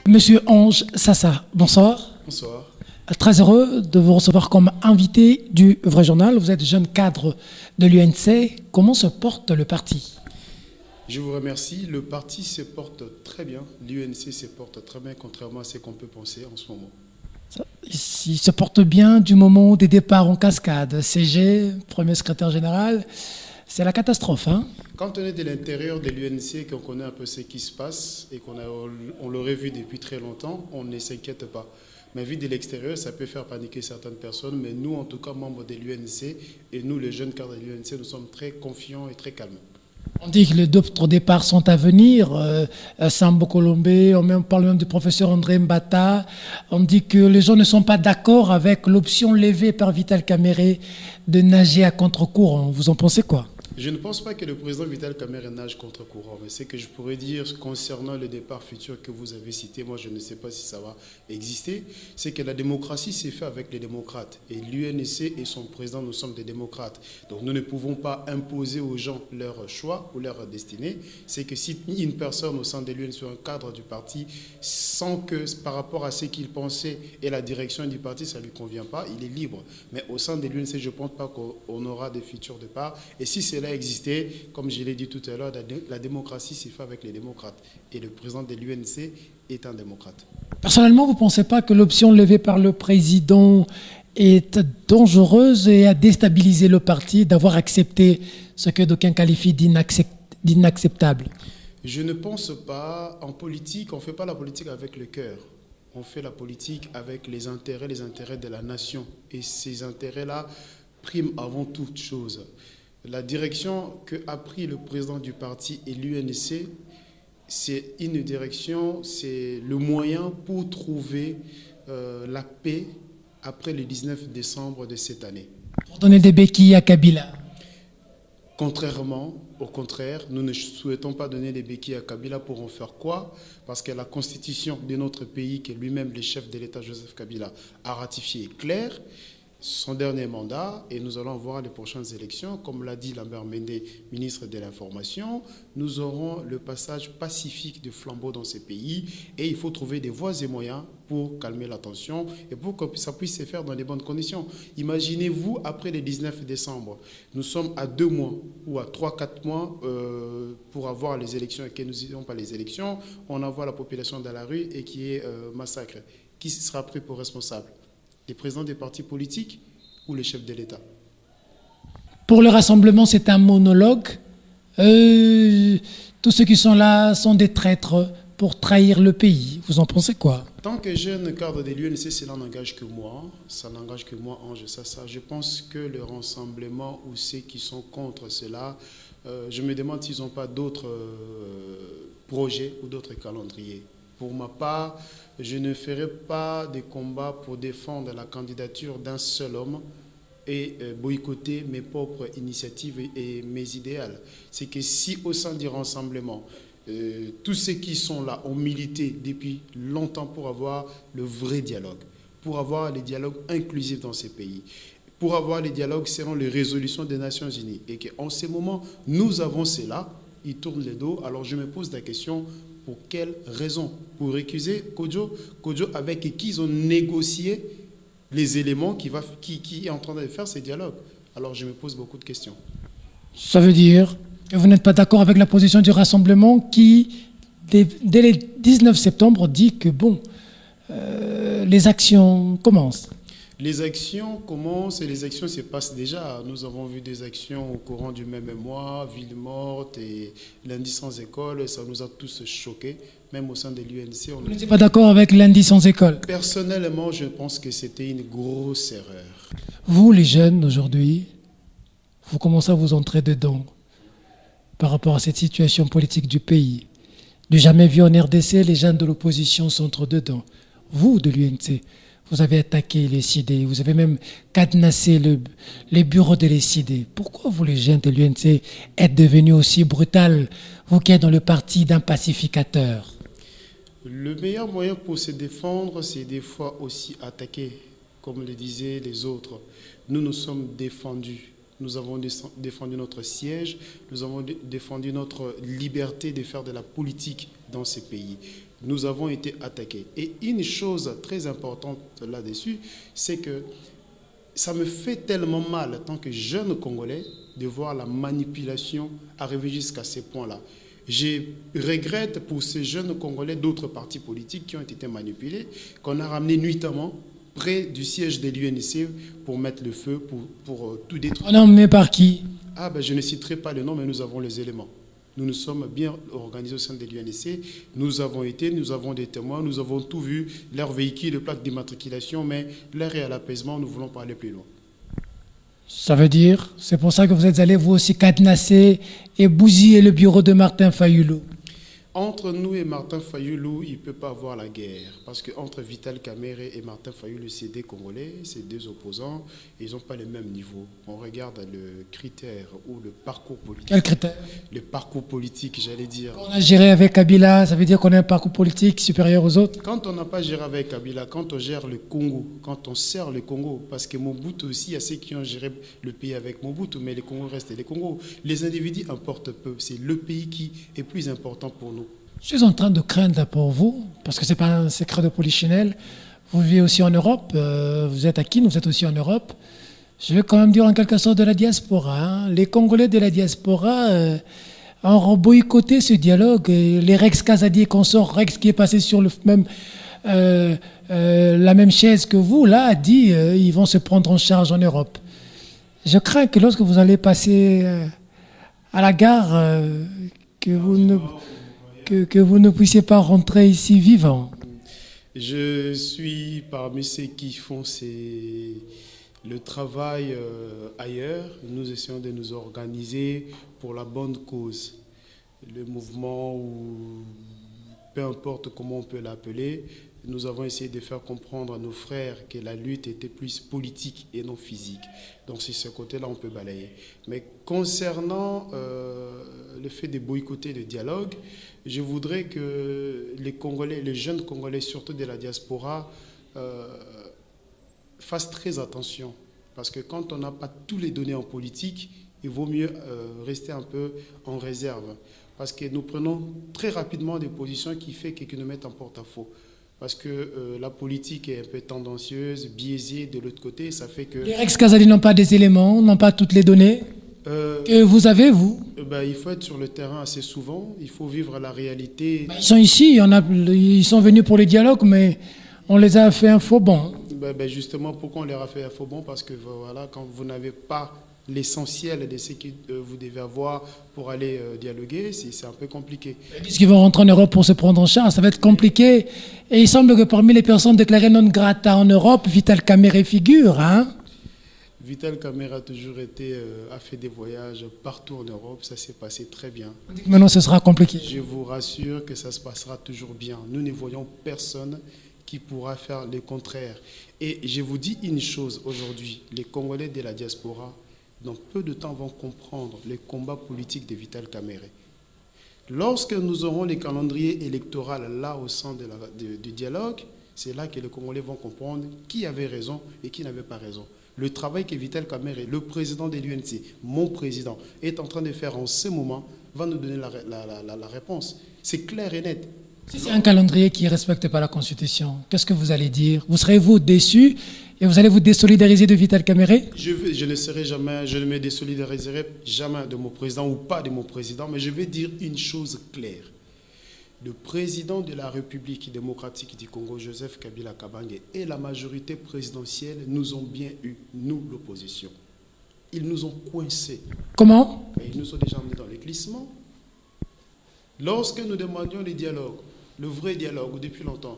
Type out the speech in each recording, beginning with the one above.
Monsieur Ange Sassa, bonsoir. Bonsoir. Très heureux de vous recevoir comme invité du Vrai Journal. Vous êtes jeune cadre de l'UNC. Comment se porte le parti? Je vous remercie. Le parti se porte très bien. L'UNC se porte très bien, contrairement à ce qu'on peut penser en ce moment. Il se porte bien du moment des départs en cascade. CG, premier secrétaire général, c'est la catastrophe, hein? Quand on est de l'intérieur de l'UNC, qu'on connaît un peu ce qui se passe et on l'aurait vu depuis très longtemps, on ne s'inquiète pas. Mais vu de l'extérieur, ça peut faire paniquer certaines personnes. Mais nous, en tout cas, membres de l'UNC, et nous, les jeunes cadres de l'UNC, nous sommes très confiants et très calmes. On dit que les d'autres départs sont à venir. Sambo Colombé, on parle même du professeur André Mbata. On dit que les gens ne sont pas d'accord avec l'option levée par Vital Kamerhe de nager à contre-courant. Vous en pensez quoi? Je ne pense pas que le président Vital Kamerhe nage contre courant, mais ce que je pourrais dire concernant le départ futur que vous avez cité, moi je ne sais pas si ça va exister, c'est que la démocratie s'est faite avec les démocrates. Et l'UNC et son président, nous sommes des démocrates. Donc nous ne pouvons pas imposer aux gens leur choix ou leur destinée. C'est que si une personne au sein de l'UNC ou un cadre du parti, sans que par rapport à ce qu'il pensait et la direction du parti, ça ne lui convient pas, il est libre. Mais au sein de l'UNC, je ne pense pas qu'on aura des futurs départs. Et si c'est là existé, comme je l'ai dit tout à l'heure, la démocratie s'est faite avec les démocrates. Et le président de l'UNC est un démocrate. Personnellement, vous ne pensez pas que l'option levée par le président est dangereuse et a déstabilisé le parti d'avoir accepté ce que d'aucuns qualifient d'inacceptable? Je ne pense pas. En politique, on ne fait pas la politique avec le cœur. On fait la politique avec les intérêts de la nation. Et ces intérêts-là priment avant toute chose. La direction qu'a pris le président du parti et l'UNC, c'est une direction, c'est le moyen pour trouver la paix après le 19 décembre de cette année. Pour donner des béquilles à Kabila. Au contraire, nous ne souhaitons pas donner des béquilles à Kabila pour en faire quoi? Parce que la constitution de notre pays, que lui-même, le chef de l'État Joseph Kabila, a ratifié est claire. Son dernier mandat, et nous allons voir les prochaines élections. Comme l'a dit Lambert Mende, ministre de l'Information, nous aurons le passage pacifique de flambeau dans ces pays et il faut trouver des voies et moyens pour calmer la tension et pour que ça puisse se faire dans les bonnes conditions. Imaginez-vous, après le 19 décembre, nous sommes à 2 mois ou à 3-4 mois pour avoir les élections et que nous n'ayons pas les élections, on envoie la population dans la rue et qui est massacre. Qui sera pris pour responsable? Les présidents des partis politiques ou les chefs de l'État? Pour le rassemblement, c'est un monologue. Tous ceux qui sont là sont des traîtres pour trahir le pays. Vous en pensez quoi? Tant que jeune cadre de l'UNC, cela n'engage que moi. Ça n'engage que moi, Ange Sassa. Je pense que le rassemblement ou ceux qui sont contre cela, je me demande s'ils n'ont pas d'autres projets ou d'autres calendriers. Pour ma part, je ne ferai pas de combat pour défendre la candidature d'un seul homme et boycotter mes propres initiatives et mes idéaux. C'est que si au sein du rassemblement, tous ceux qui sont là ont milité depuis longtemps pour avoir le vrai dialogue, pour avoir les dialogues inclusifs dans ces pays, pour avoir les dialogues selon les résolutions des Nations Unies, et qu'en ce moment, nous avons cela, ils tournent le dos. Alors je me pose la question, pour quelle raison? Pour récuser Kodjo avec qui ils ont négocié les éléments qui est en train de faire ces dialogues. Alors je me pose beaucoup de questions. Ça veut dire que vous n'êtes pas d'accord avec la position du rassemblement qui, dès le 19 septembre, dit que bon, les actions commencent. Les actions commencent et les actions se passent déjà. Nous avons vu des actions au courant du même mois, ville morte et lundi sans école. Ça nous a tous choqués, même au sein de l'UNC. Vous n'êtes pas d'accord avec lundi sans école? Personnellement, je pense que c'était une grosse erreur. Vous, les jeunes, aujourd'hui, vous commencez à vous entrer dedans par rapport à cette situation politique du pays. Du jamais vu en RDC, les jeunes de l'opposition s'entrent dedans. Vous, de l'UNC, vous avez attaqué les CID, vous avez même cadenassé les bureaux de les CID. Pourquoi vous, les jeunes de l'UNC, êtes devenus aussi brutal, vous qui êtes dans le parti d'un pacificateur? Le meilleur moyen pour se défendre, c'est des fois aussi attaquer, comme le disaient les autres. Nous nous sommes défendus. Nous avons défendu notre siège, nous avons défendu notre liberté de faire de la politique dans ces pays. Nous avons été attaqués. Et une chose très importante là-dessus, c'est que ça me fait tellement mal, en tant que jeune Congolais, de voir la manipulation arriver jusqu'à ces points-là. Je regrette pour ces jeunes Congolais d'autres partis politiques qui ont été manipulés, qu'on a ramené nuitamment près du siège de l'UNC pour mettre le feu, pour tout détruire. On est emmené par qui? Je ne citerai pas le nom, mais nous avons les éléments. Nous nous sommes bien organisés au sein de l'UNC. Nous avons des témoins, nous avons tout vu, leurs véhicules, les plaques d'immatriculation, mais l'air est à l'apaisement, nous voulons pas aller plus loin. Ça veut dire, c'est pour ça que vous êtes allés vous aussi cadenasser et bousiller le bureau de Martin Fayulu. Entre nous et Martin Fayulu, il ne peut pas avoir la guerre. Parce qu'entre Vital Kamerhe et Martin Fayulu, c'est des Congolais, c'est deux opposants. Ils n'ont pas le même niveau. On regarde le critère ou le parcours politique. Quel critère? Le parcours politique, j'allais dire. Quand on a géré avec Kabila, ça veut dire qu'on a un parcours politique supérieur aux autres? Quand on n'a pas géré avec Kabila, quand on gère le Congo, quand on sert le Congo, parce que Mobutu aussi, il y a ceux qui ont géré le pays avec Mobutu, mais les Congos restent les Congos. Les individus importent peu. C'est le pays qui est plus important pour nous. Je suis en train de craindre pour vous, parce que ce n'est pas un secret de polichinelle. Vous vivez aussi en Europe, vous êtes à Kin, vous êtes aussi en Europe. Je vais quand même dire en quelque sorte de la diaspora. Hein. Les Congolais de la diaspora ont boycotté ce dialogue. Les Rex Kazadi consorts, Rex qui est passé sur la même chaise que vous, là, a dit ils vont se prendre en charge en Europe. Je crains que lorsque vous allez passer à la gare, que vous ne puissiez pas rentrer ici vivant. Je suis parmi ceux qui font le travail ailleurs. Nous essayons de nous organiser pour la bonne cause. Le mouvement, ou peu importe comment on peut l'appeler, nous avons essayé de faire comprendre à nos frères que la lutte était plus politique et non physique. Donc, sur ce côté-là, on peut balayer. Mais concernant le fait de boycotter le dialogue, je voudrais que les Congolais, les jeunes Congolais, surtout de la diaspora, fassent très attention. Parce que quand on n'a pas tous les données en politique, il vaut mieux rester un peu en réserve. Parce que nous prenons très rapidement des positions qui font qu'ils nous mettent en porte-à-faux. Parce que la politique est un peu tendancieuse, biaisée de l'autre côté, ça fait que... Les Rex Kazadi n'ont pas des éléments, n'ont pas toutes les données que vous avez, vous? Il faut être sur le terrain assez souvent, il faut vivre la réalité. Ils sont ici, ils sont venus pour les dialogues, mais on les a fait un faux bond. Justement, pourquoi on leur a fait un faux bond? Parce que voilà, quand vous n'avez pas l'essentiel de ce que vous devez avoir pour aller dialoguer, c'est un peu compliqué. Ils disent qu'ils vont rentrer en Europe pour se prendre en charge, ça va être compliqué. Et il semble que parmi les personnes déclarées non grata en Europe, Vital Kamerhe figure. Hein? Vital Kamerhe a fait des voyages partout en Europe, ça s'est passé très bien. Maintenant, ce sera compliqué. Je vous rassure que ça se passera toujours bien. Nous ne voyons personne qui pourra faire le contraire. Et je vous dis une chose aujourd'hui, les Congolais de la diaspora, dans peu de temps, vont comprendre les combats politiques de Vital Kamerhe. Lorsque nous aurons les calendriers électoraux là au sein du dialogue, c'est là que les Congolais vont comprendre qui avait raison et qui n'avait pas raison. Le travail que Vital Kamerhe, le président de l'UNC, mon président, est en train de faire en ce moment, va nous donner la réponse. C'est clair et net. Si c'est un calendrier qui ne respecte pas la Constitution, qu'est-ce que vous allez dire? Vous serez-vous déçu et vous allez vous désolidariser de Vital Kamerhe? Je ne me désolidariserai jamais de mon président ou pas de mon président, mais je vais dire une chose claire. Le président de la République démocratique du Congo, Joseph Kabila Kabange, et la majorité présidentielle nous ont bien eu, nous, l'opposition. Ils nous ont coincés. Comment? Ils nous ont déjà emmenés dans les glissements. Lorsque nous demandions les dialogues, le vrai dialogue, depuis longtemps,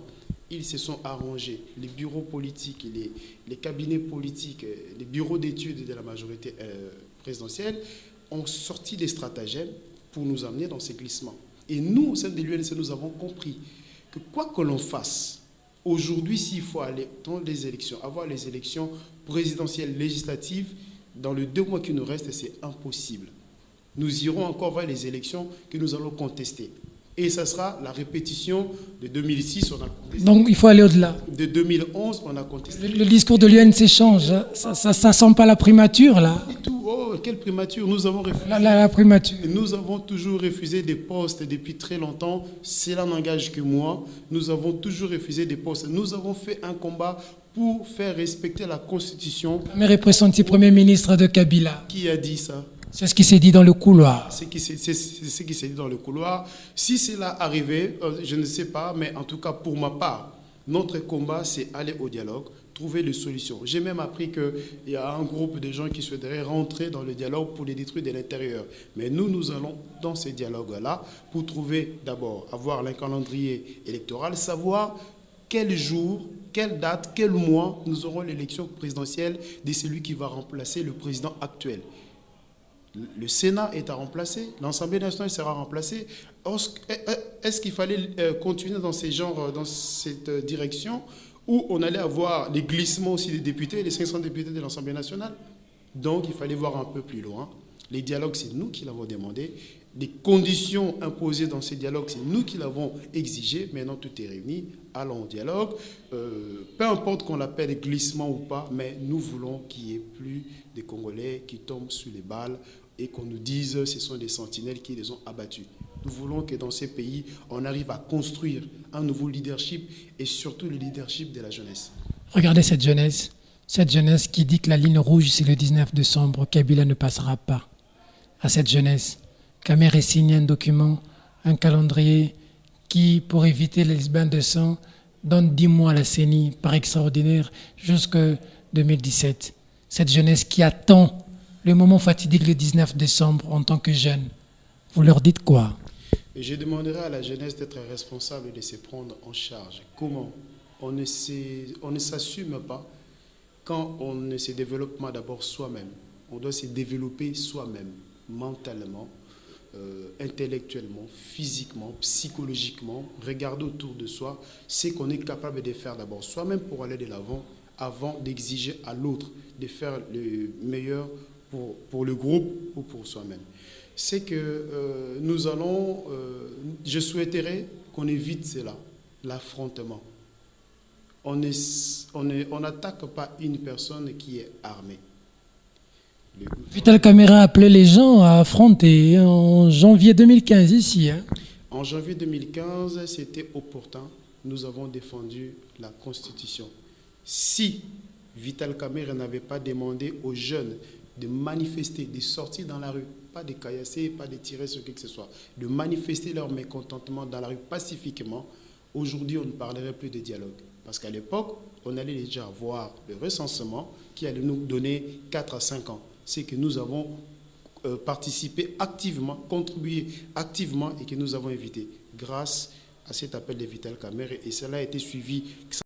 ils se sont arrangés. Les bureaux politiques, les cabinets politiques, les bureaux d'études de la majorité présidentielle ont sorti des stratagèmes pour nous amener dans ces glissements. Et nous, au sein de l'UNC, nous avons compris que quoi que l'on fasse, aujourd'hui, s'il faut aller dans les élections, avoir les élections présidentielles législatives, dans les 2 mois qui nous restent, c'est impossible. Nous irons encore vers les élections que nous allons contester. Et ça sera la répétition de 2006, on a contesté. Donc il faut aller au-delà. De 2011, on a contesté. Le discours de l'UNC change. Hein. Ça sent pas la primature, là. Et tout. Oh, quelle primature. Nous avons refusé. La primature. Nous avons toujours refusé des postes depuis très longtemps. Cela n'engage que moi. Nous avons toujours refusé des postes. Nous avons fait un combat pour faire respecter la Constitution. Mais est pressenti Premier ministre de Kabila. Qui a dit ça? C'est ce qui s'est dit dans le couloir. C'est ce qui s'est dit dans le couloir. Si cela arrivait, je ne sais pas, mais en tout cas pour ma part, notre combat, c'est aller au dialogue, trouver des solutions. J'ai même appris qu'il y a un groupe de gens qui souhaiteraient rentrer dans le dialogue pour les détruire de l'intérieur. Mais nous allons dans ces dialogues-là pour trouver d'abord, avoir un calendrier électoral, savoir quel jour, quelle date, quel mois nous aurons l'élection présidentielle de celui qui va remplacer le président actuel. Le Sénat est à remplacer, l'Assemblée nationale sera remplacée. Est-ce qu'il fallait continuer dans cette direction où on allait avoir les glissements aussi des députés, les 500 députés de l'Assemblée nationale? Donc il fallait voir un peu plus loin. Les dialogues, c'est nous qui l'avons demandé. Les conditions imposées dans ces dialogues, c'est nous qui l'avons exigé. Maintenant, tout est réuni. Allons au dialogue. Peu importe qu'on l'appelle glissement ou pas, mais nous voulons qu'il n'y ait plus de Congolais qui tombent sous les balles et qu'on nous dise que ce sont des sentinelles qui les ont abattus. Nous voulons que dans ces pays, on arrive à construire un nouveau leadership et surtout le leadership de la jeunesse. Regardez cette jeunesse qui dit que la ligne rouge, c'est le 19 décembre, Kabila ne passera pas. À cette jeunesse, Kamerhe signe un document, un calendrier qui, pour éviter les bains de sang, donne 10 mois à la CENI par extraordinaire jusqu'en 2017. Cette jeunesse qui attend le moment fatidique le 19 décembre en tant que jeune, vous leur dites quoi? Et je demanderai à la jeunesse d'être responsable et de se prendre en charge. Comment? On ne s'assume pas quand on ne se développe pas d'abord soi-même. On doit se développer soi-même, mentalement, intellectuellement, physiquement, psychologiquement, regarder autour de soi ce qu'on est capable de faire d'abord soi-même pour aller de l'avant, avant d'exiger à l'autre de faire le meilleur pour le groupe ou pour soi-même. C'est que nous allons, je souhaiterais qu'on évite cela, l'affrontement. On n'attaque pas une personne qui est armée. Vital Kamerhe a appelé les gens à affronter en janvier 2015 ici. Hein. En janvier 2015, c'était opportun. Nous avons défendu la Constitution. Si Vital Kamerhe n'avait pas demandé aux jeunes de manifester, de sortir dans la rue, pas de caillasser, pas de tirer sur qui que ce soit, de manifester leur mécontentement dans la rue pacifiquement, aujourd'hui on ne parlerait plus de dialogue. Parce qu'à l'époque, on allait déjà voir le recensement qui allait nous donner 4 à 5 ans. C'est que nous avons participé activement, contribué activement et que nous avons évité grâce à cet appel de Vital Kamerhe. Et cela a été suivi